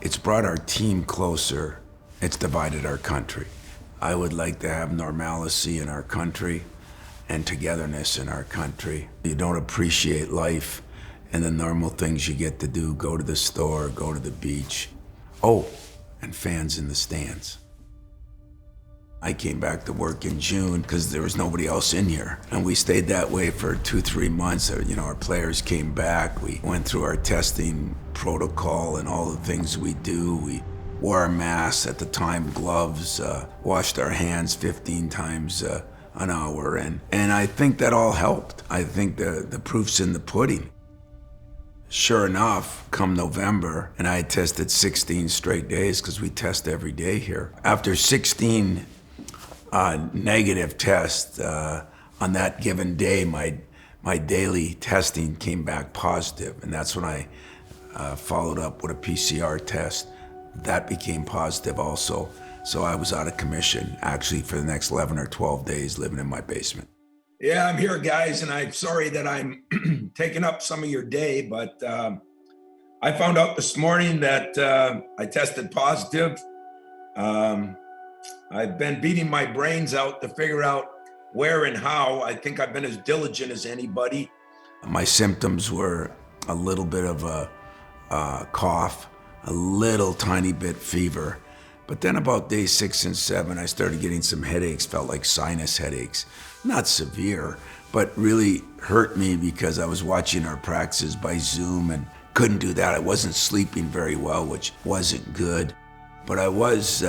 It's brought our team closer. It's divided our country. I would like to have normalcy in our country and togetherness in our country. You don't appreciate life and the normal things you get to do, go to the store, go to the beach. Oh, and fans in the stands. I came back to work in June because there was nobody else in here. And we stayed that way for 2-3 months. Our players came back. We went through our testing protocol and all the things we do. We wore our masks at the time, gloves, washed our hands 15 times an hour. And I think that all helped. I think the proof's in the pudding. Sure enough, come November, and I had tested 16 straight days because we test every day here. After 16 negative tests on that given day, my daily testing came back positive, and that's when I followed up with a PCR test. That became positive also, so I was out of commission actually for the next 11 or 12 days living in my basement. Yeah, I'm here, guys, and I'm sorry that I'm taking up some of your day, but I found out this morning that I tested positive. I've been beating my brains out to figure out where and how. I think I've been as diligent as anybody. My symptoms were a little bit of a cough, a little tiny bit fever. But then about day 6 and 7, I started getting some headaches, felt like sinus headaches. Not severe, but really hurt me because I was watching our practices by Zoom and couldn't do that. I wasn't sleeping very well, which wasn't good. But I was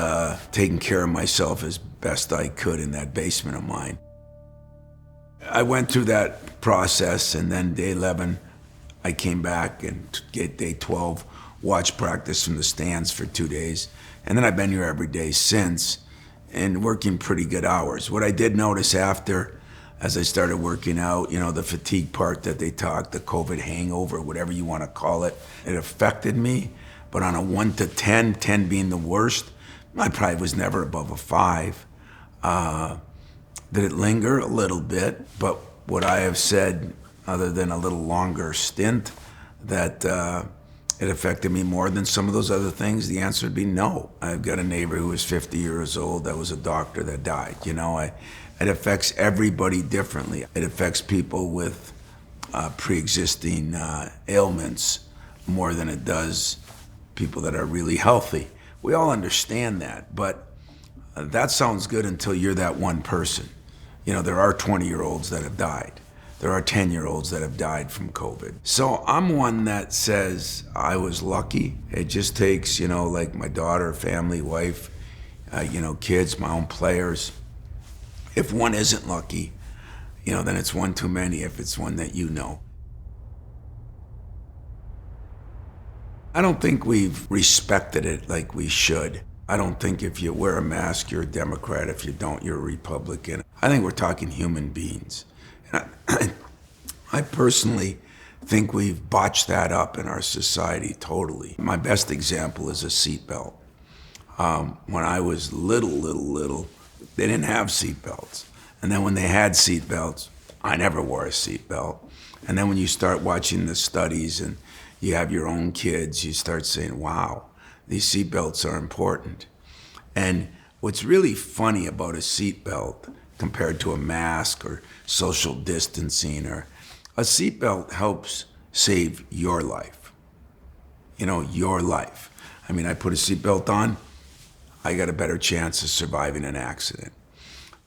taking care of myself as best I could in that basement of mine. I went through that process, and then day 11, I came back and get day 12, watch practice from the stands for 2 days. And then I've been here every day since and working pretty good hours. What I did notice after, as I started working out, the fatigue part that they talk, the COVID hangover, whatever you want to call it, it affected me. But on a 1 to 10, 10 being the worst, I probably was never above a 5. Did it linger? A little bit. But would I have said, other than a little longer stint, that it affected me more than some of those other things? The answer would be no. I've got a neighbor who was 50 years old that was a doctor that died. It affects everybody differently. It affects people with pre-existing ailments more than it does people that are really healthy. We all understand that, but that sounds good until you're that one person. There are 20-year-olds that have died. There are 10-year-olds that have died from COVID. So I'm one that says I was lucky. It just takes, like my daughter, family, wife, kids, my own players. If one isn't lucky, then it's one too many if it's one that you know. I don't think we've respected it like we should. I don't think if you wear a mask, you're a Democrat. If you don't, you're a Republican. I think we're talking human beings. And I personally think we've botched that up in our society totally. My best example is a seatbelt. When I was little, they didn't have seatbelts. And then when they had seatbelts, I never wore a seatbelt. And then when you start watching the studies and you have your own kids, you start saying, wow, these seatbelts are important. And what's really funny about a seatbelt compared to a mask or social distancing, or a seatbelt helps save your life. Your life. I put a seatbelt on, I got a better chance of surviving an accident.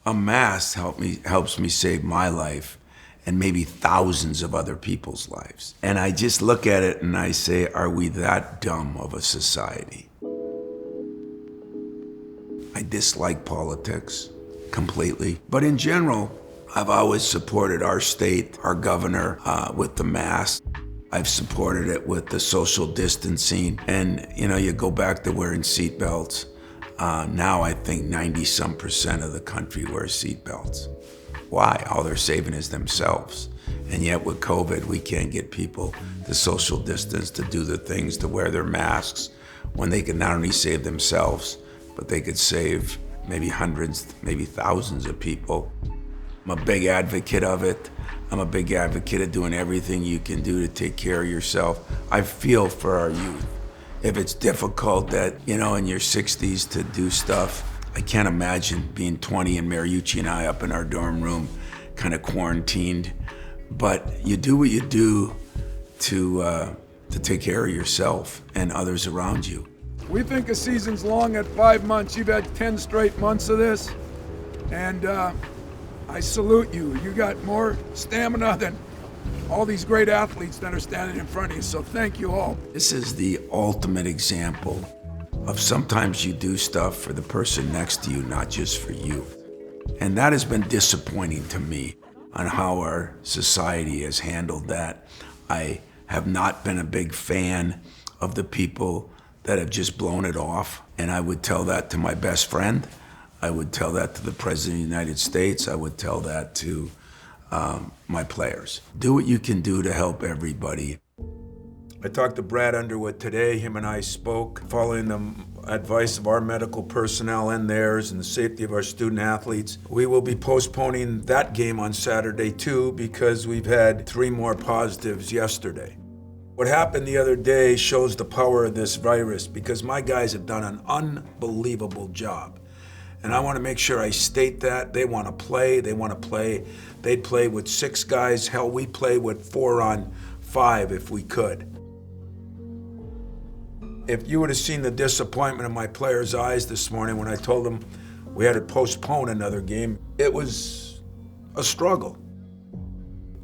A mask helps me save my life and maybe thousands of other people's lives. And I just look at it and I say, are we that dumb of a society? I dislike politics completely. But in general, I've always supported our state, our governor, with the mask. I've supported it with the social distancing. And, you go back to wearing seatbelts. Now I think 90-some% of the country wears seatbelts. Why? All they're saving is themselves. And yet with COVID, we can't get people to social distance, to do the things, to wear their masks, when they could not only save themselves, but they could save maybe hundreds, maybe thousands of people. I'm a big advocate of it. I'm a big advocate of doing everything you can do to take care of yourself. I feel for our youth. If it's difficult in your 60s to do stuff, I can't imagine being 20 and Mariucci and I up in our dorm room, kind of quarantined. But you do what you do to take care of yourself and others around you. We think a season's long at 5 months. You've had 10 straight months of this, and I salute you. You got more stamina than all these great athletes that are standing in front of you, so thank you all. This is the ultimate example of sometimes you do stuff for the person next to you, not just for you. And that has been disappointing to me on how our society has handled that. I have not been a big fan of the people that have just blown it off. And I would tell that to my best friend. I would tell that to the President of the United States. I would tell that to my players. Do what you can do to help everybody. I talked to Brad Underwood today. Him and I spoke, following the advice of our medical personnel and theirs and the safety of our student athletes. We will be postponing that game on Saturday too, because we've had 3 more positives yesterday. What happened the other day shows the power of this virus, because my guys have done an unbelievable job. And I want to make sure I state that. They want to play. They'd play with 6 guys. Hell, we play with 4 on 5 if we could. If you would have seen the disappointment in my players' eyes this morning when I told them we had to postpone another game, it was a struggle.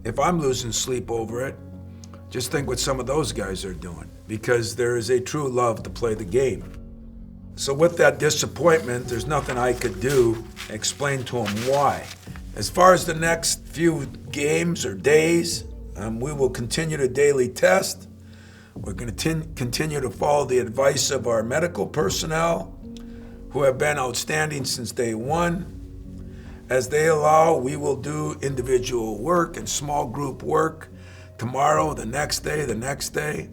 If I'm losing sleep over it, just think what some of those guys are doing, because there is a true love to play the game. So with that disappointment, there's nothing I could do to explain to them why. As far as the next few games or days, we will continue to daily test. We're going to continue to follow the advice of our medical personnel, who have been outstanding since day one. As they allow, we will do individual work and small group work tomorrow, the next day.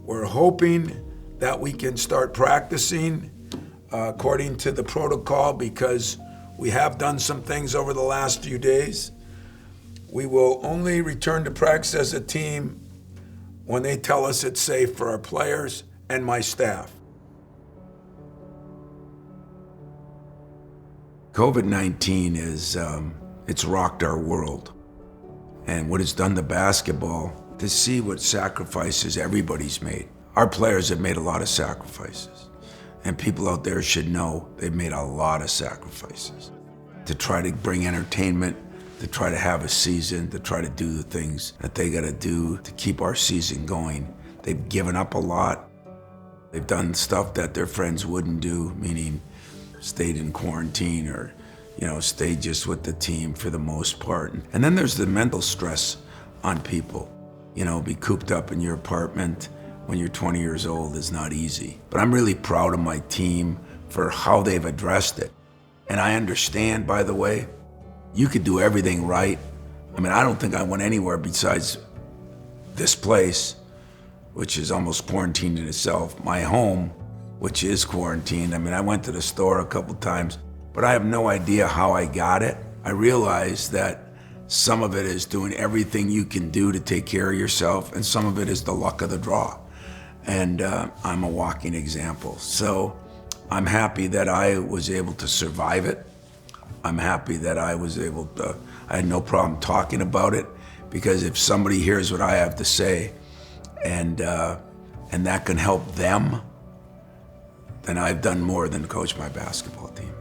We're hoping that we can start practicing according to the protocol, because we have done some things over the last few days. We will only return to practice as a team when they tell us it's safe for our players and my staff. COVID-19 it's rocked our world. And what it's done to basketball, to see what sacrifices everybody's made. Our players have made a lot of sacrifices. And people out there should know they've made a lot of sacrifices to try to bring entertainment, to try to have a season, to try to do the things that they gotta do to keep our season going. They've given up a lot. They've done stuff that their friends wouldn't do, meaning stayed in quarantine or stayed just with the team for the most part. And then there's the mental stress on people. Be cooped up in your apartment when you're 20 years old is not easy. But I'm really proud of my team for how they've addressed it. And I understand, by the way, you could do everything right. I don't think I went anywhere besides this place, which is almost quarantined in itself, my home, which is quarantined. I went to the store a couple times, but I have no idea how I got it. I realized that some of it is doing everything you can do to take care of yourself, and some of it is the luck of the draw. And I'm a walking example. So I'm happy that I was able to survive it. I'm happy that I had no problem talking about it, because if somebody hears what I have to say and that can help them, then I've done more than coach my basketball team.